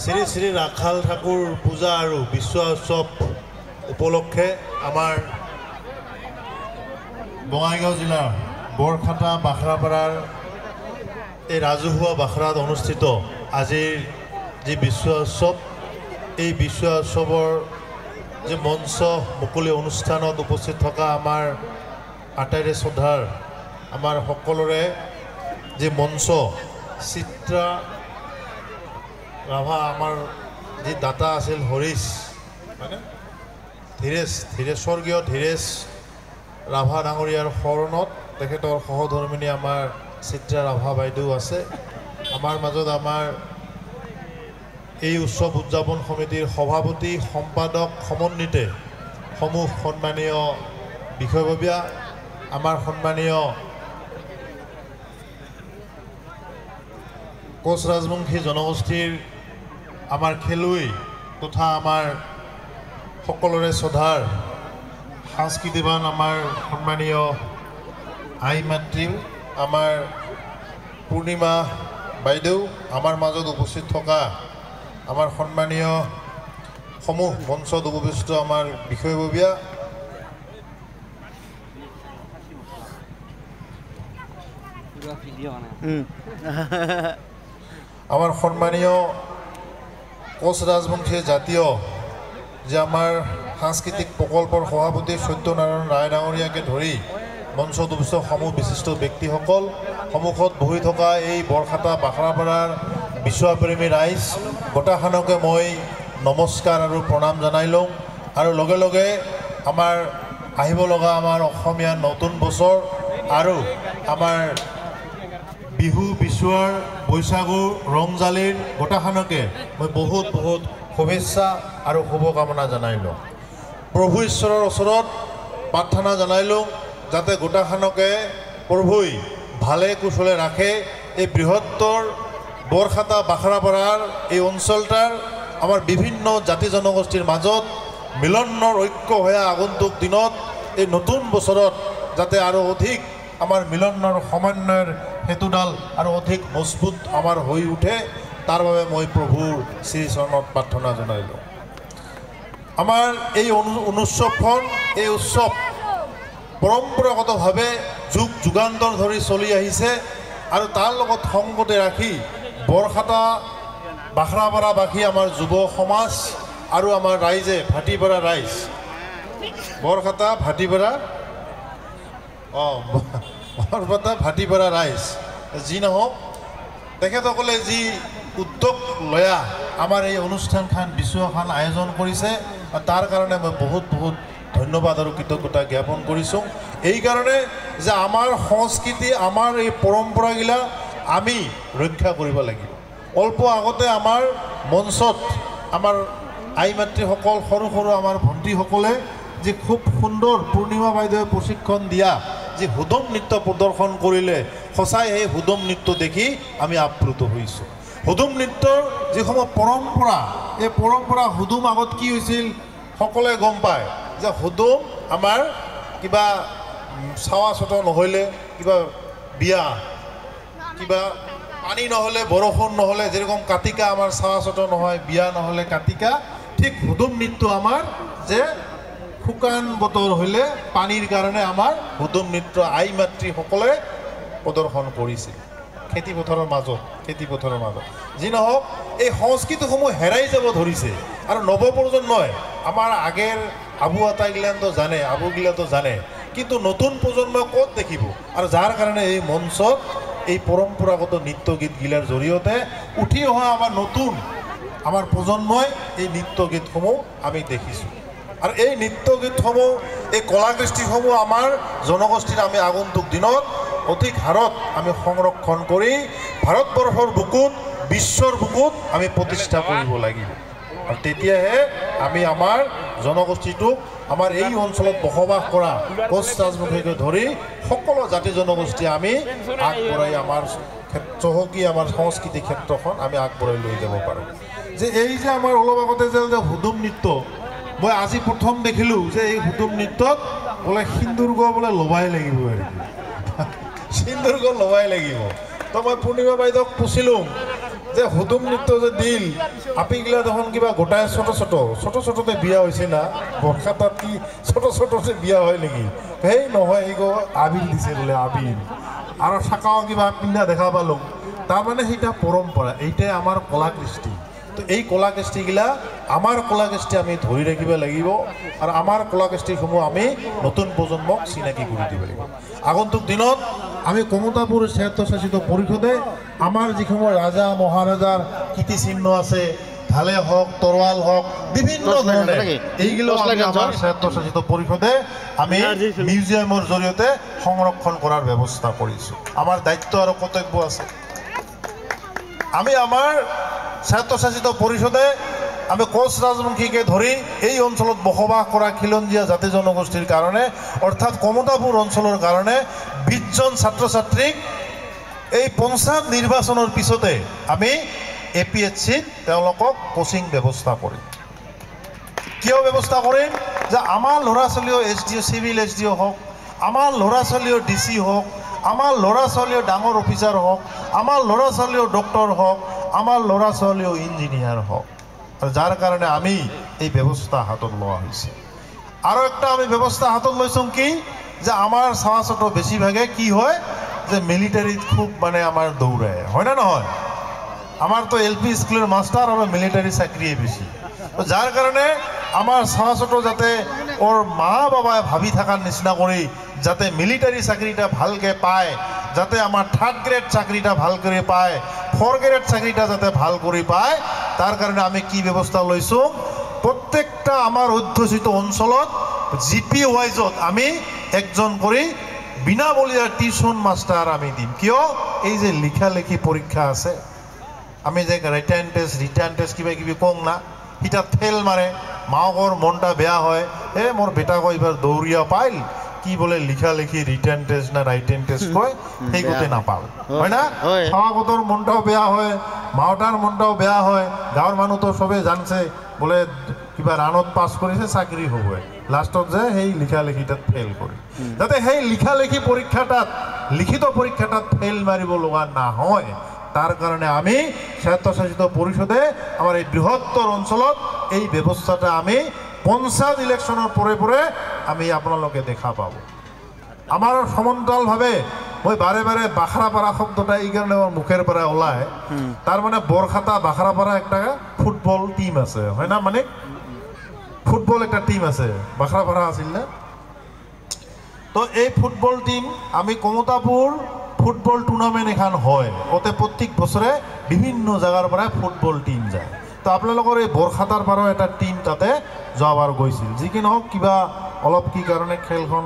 শ্ৰী শ্ৰী ৰাখাল ঠাকুৰ পূজা আৰু বিশ্ব উৎসৱ উপলক্ষে আমাৰ বঙাইগাঁও জিলাৰ বৰখাটা বাখৰাপাৰাৰ এই ৰাজহুৱা বাখৰাত অনুষ্ঠিত আজিৰ যি বিশ্ব উৎসৱ, এই বিশ্ব উৎসৱৰ যে মঞ্চ মুকলি অনুষ্ঠানত উপস্থিত থকা আমাৰ আটাইৰে শ্ৰদ্ধাৰ আমাৰ সকলোৰে যে মঞ্চ চিত্ৰা ৰাভা, আমাৰ যি দাতা আছিল হৰিশ মানে স্বৰ্গীয় ধীৰেশ ৰাভা ডাঙৰীয়াৰ শৰণত তেখেতৰ সহধৰ্মিনী আমাৰ চিত্ৰা ৰাভা বাইদেউ আছে আমাৰ মাজত। আমাৰ এই উৎসৱ উদযাপন সমিতিৰ সভাপতি সম্পাদক সমন্বিতে সমূহ সন্মানীয় বিষয়ববীয়া, আমাৰ সন্মানীয় কোচ ৰাজবংশী জনগোষ্ঠীৰ আমাৰ খেলুৱৈ তথা আমাৰ সকলোৰে শ্ৰদ্ধাৰ সাংস্কৃতিবান আমাৰ সন্মানীয় আই মাতৃ আমাৰ পূৰ্ণিমা বাইদেউ, আমাৰ মাজত উপস্থিত থকা আমাৰ সন্মানীয় সমূহ মঞ্চত উপস্থিত আমাৰ বিষয়ববীয়া, আমাৰ সন্মানীয় কোচ ৰাজবংশী জাতীয় যে আমাৰ সাংস্কৃতিক প্ৰকল্পৰ সভাপতি সত্যনাৰায়ণ ৰায় ডাঙৰীয়াকে ধৰি মঞ্চত উপস্থিত সমূহ বিশিষ্ট ব্যক্তিসকল, সন্মুখত বহি থকা এই বৰখাটা বাখৰাপাৰাৰ বিশ্বপ্ৰেমী ৰাইজ গোটাখানকে মই নমস্কাৰ আৰু প্ৰণাম জনাই লওঁ। আৰু লগে লগে আমাৰ আহিব লগা আমাৰ অসমীয়া নতুন বছৰ আৰু আমাৰ বিহু বিচুৱাৰ বৈশাগু ৰংজালিৰ গোটাখানকে মই বহুত বহুত শুভেচ্ছা আৰু শুভকামনা জনাই লওঁ। প্ৰভু ঈশ্বৰৰ ওচৰত প্ৰাৰ্থনা জনাই লওঁ যাতে গোটাখানকে প্ৰভুই ভালে কুশলে ৰাখে। এই বৃহত্তৰ বৰখাটা বাখৰাপাৰাৰ এই অঞ্চলটাৰ আমাৰ বিভিন্ন জাতি জনগোষ্ঠীৰ মাজত মিলনৰ ঐক্য হৈ আগন্তুক দিনত এই নতুন বছৰত যাতে আৰু অধিক আমাৰ মিলনৰ সমন্বয়ৰ সেতুডাল আৰু অধিক মজবুত আমাৰ হৈ উঠে, তাৰ বাবে মই প্ৰভুৰ শ্ৰীচৰণত প্ৰাৰ্থনা জনাইলোঁ। আমাৰ এই উৎসৱখন এই উৎসৱ পৰম্পৰাগতভাৱে যুগ যুগান্তৰ ধৰি চলি আহিছে আৰু তাৰ লগত সংগতি ৰাখি বৰখাটা বাখৰাপাৰাবাসী আমাৰ যুৱ সমাজ আৰু আমাৰ ৰাইজে ভাটিপাৰা ৰাইজ বৰখাটা ভাটিপাৰা বৰখাটা ভাটিপাৰা ৰাইজ যি নহওক, তেখেতসকলে যি উদ্যোগ লয়া আমাৰ এই অনুষ্ঠানখন বিশ্বখন আয়োজন কৰিছে, তাৰ কাৰণে মই বহুত বহুত ধন্যবাদ আৰু কৃতজ্ঞতা জ্ঞাপন কৰিছোঁ। এইকাৰণে যে আমাৰ সংস্কৃতি আমাৰ এই পৰম্পৰাগিলা আমি ৰক্ষা কৰিব লাগিব। অল্প আগতে আমাৰ মঞ্চত আমাৰ আই মাতৃসকল সৰু সৰু আমাৰ ভণ্টিসকলে যি খুব সুন্দৰ পূৰ্ণিমা বাইদেৱে প্ৰশিক্ষণ দিয়া যি হুদম নৃত্য প্ৰদৰ্শন কৰিলে, সঁচাই সেই হুদম নৃত্য দেখি আমি আপ্লুত হৈছোঁ। হুদুম নৃত্যৰ যিসমূহ পৰম্পৰা, এই পৰম্পৰা হুদুম আগত কি হৈছিল সকলোৱে গম পায় যে হুদুম আমাৰ কিবা চাৱা চোৱা নহ'লে, কিবা বিয়া, কিবা পানী নহ'লে, বৰষুণ নহ'লে, যেৰকম কাতিকা আমাৰ চাৱা চোৱা নহয়, বিয়া নহ'লে কাতিকা, ঠিক হুদুম নৃত্য আমাৰ যে শুকান বতৰ হ'লে পানীৰ কাৰণে আমাৰ হুদুম নৃত্য আই মাতৃসকলে প্ৰদৰ্শন কৰিছিল খেতিপথাৰৰ মাজত। যি নহওক, এই সংস্কৃতিসমূহ হেৰাই যাব ধৰিছে আৰু নৱপ্ৰজন্মই আমাৰ আগেৰ আবুগিলাতো জানে, কিন্তু নতুন প্ৰজন্মই ক'ত দেখিব? আৰু যাৰ কাৰণে এই মঞ্চত এই পৰম্পৰাগত নৃত্য গীতগিলাৰ জৰিয়তে উঠি অহা আমাৰ প্ৰজন্মই এই নৃত্য গীতসমূহ আমি দেখিছোঁ। আৰু এই নৃত্য গীতসমূহ, এই কলাকৃষ্টিসমূহ আমাৰ জনগোষ্ঠীৰ আমি আগন্তুক দিনত অধিক হাৰত আমি সংৰক্ষণ কৰি ভাৰতবৰ্ষৰ বুকুত, বিশ্বৰ বুকুত আমি প্ৰতিষ্ঠা কৰিব লাগিব। আৰু তেতিয়াহে আমি আমাৰ জনগোষ্ঠীটোক, আমাৰ এই অঞ্চলত বসবাস কৰা কোচ ৰাজবংশীকে ধৰি সকলো জাতি জনগোষ্ঠী আমি আগবঢ়াই আমাৰ চহকী আমাৰ সংস্কৃতি ক্ষেত্ৰখন আমি আগবঢ়াই লৈ যাব পাৰোঁ। যে এই যে আমাৰ অলপ আগতে যে হুদুম নৃত্য, মই আজি প্ৰথম দেখিলোঁ যে এই হুদুম নৃত্যত বোলে সিন্দুৰ বোলে লবাই লাগিব, সিন্দুৰ লবাই লাগিব। তো মই পূৰ্ণিমা বাইদেউক পুছিলোঁ যে হুদুম নৃত্য যে দিল আপিগিলা দেখোন কিবা গোটাই ছোটতে বিয়া হৈছে না বৰ্ষা তাত কি ছোটতে বিয়া হয় নেকি সেই নহয় এই আবিৰ দিছে বোলে আবিৰ আৰু চাকাও কিবা পিন্ধা দেখা পালোঁ তাৰমানে সেইটা পৰম্পৰা এইটাই আমাৰ কলা কৃষ্টি তো এই কলা কৃষ্টিগিলা আমাৰ কলা কৃষ্টি আমি ধৰি ৰাখিব লাগিব আৰু আমাৰ কলা কৃষ্টিসমূহ আমি নতুন প্ৰজন্মক চিনাকি কৰি দিব লাগিব আগন্তুক দিনত আমি কমতাপুৰ স্বায়ত্তশাসিত পৰিষদে আমাৰ যিসমূহ ৰাজা মহাৰাজাৰ কীৰ্তিচিহ্ন আছে ঢালে হওক তৰোৱাল হওক বিভিন্ন ধৰণে এইগুলো আমাৰ স্বায়ত্তশাসিত পৰিষদে আমি মিউজিয়ামৰ জৰিয়তে সংৰক্ষণ কৰাৰ ব্যৱস্থা কৰিছোঁ আমাৰ দায়িত্ব আৰু কৰ্তব্য আছে আমি আমাৰ স্বায়ত্তশাসিত পৰিষদে আমি কোচ ৰাজবংশীকে ধৰি এই অঞ্চলত বসবাস কৰা খিলঞ্জীয়া জাতি জনগোষ্ঠীৰ কাৰণে অৰ্থাৎ কমতাপুৰ অঞ্চলৰ কাৰণে 20 জন ছাত্ৰ ছাত্ৰীক এই পঞ্চায়ত নিৰ্বাচনৰ পিছতে আমি APHCত তেওঁলোকক কোচিং ব্যৱস্থা কৰিম কিয় ব্যৱস্থা কৰিম যে আমাৰ ল'ৰা ছোৱালীও SDO চিভিল SDO হওক আমাৰ ল'ৰা ছোৱালীও DC হওক আমাৰ ল'ৰা ছোৱালীও ডাঙৰ অফিচাৰ হওক আমাৰ ল'ৰা ছোৱালীও ডক্টৰ হওক আমাৰ ল'ৰা ছোৱালীও ইঞ্জিনিয়াৰ হওক যাৰ কাৰণে আমি এই ব্যৱস্থা হাতত লোৱা হৈছে আৰু একটা আমি ব্যৱস্থা হাতত লৈছোঁ কি যে আমাৰ সমাজত বেছিভাগে কি হয় যে মিলিটাৰীত খুব মানে আমাৰ দৌৰাই হয় না নহয় আমাৰ তো LP স্কুলৰ মাষ্টাৰ আৰু মিলিটাৰী চাকৰিয়ে বেছি যাৰ কাৰণে আমাৰ সমাজত যাতে ওৰ মা বাবাই ভাবি থাকাৰ নিচিনা কৰি যাতে মিলিটাৰী চাকৰিটা ভালকে পায় যাতে আমাৰ 3rd গ্ৰেড চাকৰিটা ভাল কৰি পায় 4th গ্ৰেড চাকৰিটা যাতে ভাল কৰি পায় তাৰ কাৰণে আমি কি ব্যৱস্থা লৈছোঁ প্ৰত্যেকটা আমাৰ অধ্যুষিত অঞ্চলত GP ওয়াইজত আমি একজন কৰি বিনামূলীয়া টিউশন মাষ্টাৰ আমি দিম কিয় এই যে লিখালেখি পৰীক্ষা আছে আমি যে ৰিটাৰ্ণ টেষ্ট কিবা কিবি কওঁ না হিতাত ফেল মাৰে মাকৰ মনটা বেয়া হয় মোৰ বেটাক এইবাৰ দৌৰিয়া পাইল কি বলে লিখালেখি রিটার্ন টেস্ট না রাইটেন টেস্ট কয় সেই গতে নাপাল হয় না সভাপতির মনটাও বেয়া হয় মাওটার মনটাও বেয়া হয় গাঁৱৰ মানুহ তো সবে জানছে বলে কিবা রানত পাস করেছে চাকরি হব লাস্টত যে সেই লিখালেখিটাত ফেল করে যাতে সেই লিখালেখি পরীক্ষাটাত লিখিত পরীক্ষাটাত ফেল মারিব লগা না হয় তার কারণে আমি স্বায়ত্তশাসিত পরিষদে আমার এই বৃহত্তর অঞ্চলত এই ব্যবস্থাটা আমি পঞ্চায়েত ইলেকশনের পরে আমি আপোনালোকে দেখা পাব আমার সমান্তরালভাবে মই বারে বারে বাখরাপাড়া শব্দটা এই কারণে আমার মুখের পৰা ওলায় তার মানে বরখাতা বাখরাপাড়া একটা ফুটবল টিম আছে হয় না মানে ফুটবল একটা টিম আছে বাখরাপাড়া আছিল না তো এই ফুটবল টিম আমি কমতাপুর ফুটবল টুর্নামেন্ট এখন হয় ওতে প্রত্যেক বছরে বিভিন্ন জায়গার পৰা ফুটবল টিম যায় তো আপোনালোকৰ এই বৰখাতাৰ পৰাও এটা টিম তাতে যোৱাবাৰ গৈছিল যি কি নহওক কিবা অলপ কি কাৰণে খেলখন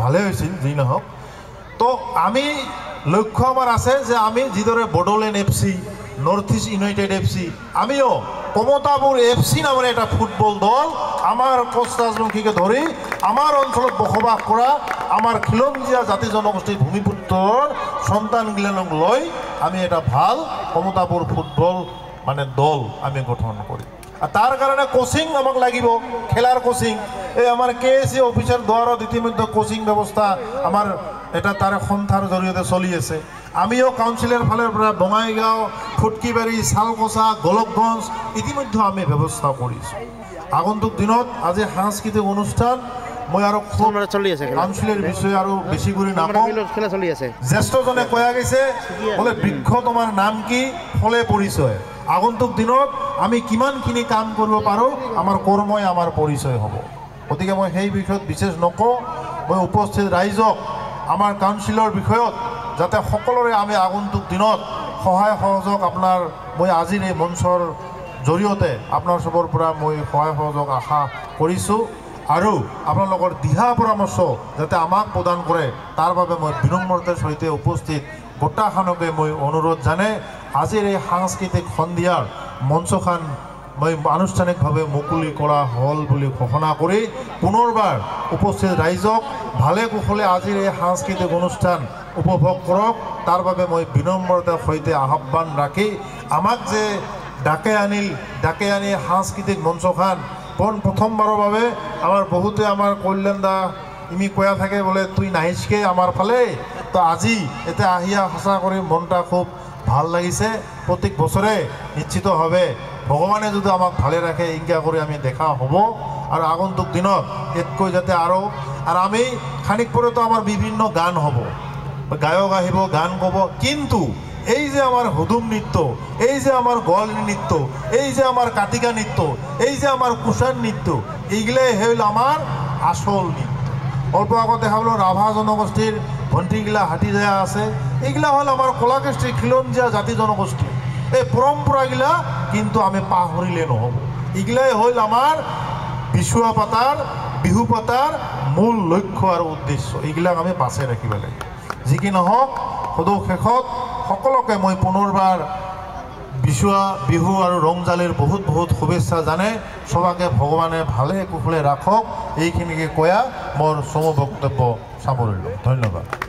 ভালে হৈছিল যি নহওক তো আমি লক্ষ্য আমাৰ আছে যে আমি যিদৰে Bodoland FC north east United FC আমিও কমতাপুৰ FC নামেৰে এটা ফুটবল দল আমাৰ কোচ ৰাজবংশীকে ধৰি আমাৰ অঞ্চলত বসবাস কৰা আমাৰ খিলঞ্জীয়া জাতি জনগোষ্ঠীৰ ভূমিপুত্ৰৰ সন্তানগিলানক লৈ আমি এটা ভাল কমতাপুৰ ফুটবল মানে দল আমি গঠন করি আর তার কারণে কোচিং আমাক লাগিব খেলার কোচিং এই আমার KSE অফিসের দ্বারা ইতিমধ্যে কোচিং ব্যবস্থা আমার এটা তার সন্থার জড়িয়ে চলি আছে আমিও কাউন্সিলের ফালের বঙাইগাঁও ফুটকিবাড়ি শালকোচা গোলকগঞ্জ ইতিমধ্যে আমি ব্যবস্থা করেছি আগন্তুক দিনত আজি সাংস্কৃতিক অনুষ্ঠান মই আৰু চলি আছে কাউন্সিলেৰ বিষয়ে আৰু বেশি করে নাপাওঁ খেলা চলি আছে জ্যেষ্ঠজনে কয়া গেছে বলে বৃক্ষ তোমার নাম কি ফলে পরিচয় আগন্তুক দিনত আমি কিমানখিনি কাম কৰিব পাৰোঁ আমাৰ কৰ্মই আমাৰ পৰিচয় হ'ব গতিকে মই সেই বিষয়ত বিশেষ নকওঁ মই উপস্থিত ৰাইজক আমাৰ কাউন্সিলৰ বিষয়ত যাতে সকলোৰে আমি আগন্তুক দিনত সহায় সহযোগ আপোনাৰ মই আজিৰ এই মঞ্চৰ জৰিয়তে আপোনাৰ সবৰ পৰা মই সহায় সহযোগ আশা কৰিছোঁ আৰু আপোনালোকৰ দিহা পৰামৰ্শ যাতে আমাক প্ৰদান কৰে তাৰ বাবে মই বিনম্ৰতাৰ সৈতে উপস্থিত গোটাখনকে মই অনুৰোধ জানে আজিৰ এই সাংস্কৃতিক সন্ধিয়াৰ মঞ্চখন মই আনুষ্ঠানিকভাৱে মুকলি কৰা হল বুলি ঘোষণা কৰি পুনৰবাৰ উপস্থিত ৰাইজক ভালে কুশলে আজিৰ এই সাংস্কৃতিক অনুষ্ঠান উপভোগ কৰক তাৰ বাবে মই বিনম্ৰতাৰ সৈতে আহ্বান ৰাখি আমাক যে ডাকে আনি সাংস্কৃতিক মঞ্চখন প্ৰথমবাৰৰ বাবে আমাৰ বহুতে আমাৰ কল্যাণ দা ইমি কয়া থাকে বলে তুই নাহিসকে আমাৰ ফালে তো আজি এতিয়া আহিয়া সঁচা কৰি মনটা খুব ভাল লাগিছে প্রত্যেক বছরে নিশ্চিতভাবে ভগবানে যদি আমাক ভালে রাখে ইনকা করে আমি দেখা হব আর আগন্তুক দিনত এতকৈ যাতে আরও আর আমি খানিক পরে তো আমার বিভিন্ন গান হব গায়ক আহিব গান কব কিন্তু এই যে আমার হুদুম নৃত্য এই যে আমার গোয়ালি নৃত্য এই যে আমার কাটিকা নৃত্য এই যে আমার কুষাণ নৃত্য এইগুলাই হইল আমার আসল নৃত্য অল্প আগত দেখা হলো রাভা জনগোষ্ঠীর ভণ্টিগিলা হাতি দেয়া আছে এইগুলা হল আমার কলাকৃষ্টির খিলঞ্জিয়া জাতি জনগোষ্ঠী এই পরম্পরাগুলা কিন্তু আমি পাহরিলে নহব এইগুলাই হল আমার বিশুয়া পাতার বিহু পাতার মূল লক্ষ্য আর উদ্দেশ্য এইগুলাক আমি বাচাই রাখিব লাগে যি কি নহওক সদৌ শেষত সকলকে মই পুনৰবাৰ বিহু আৰু ৰংজালিৰ বহুত বহুত শুভেচ্ছা জানে সবাকে ভগৱানে ভালে কুশলে ৰাখক এইখিনিকে কয়া মোৰ চমু বক্তব্য সামৰিলোঁ ধন্যবাদ।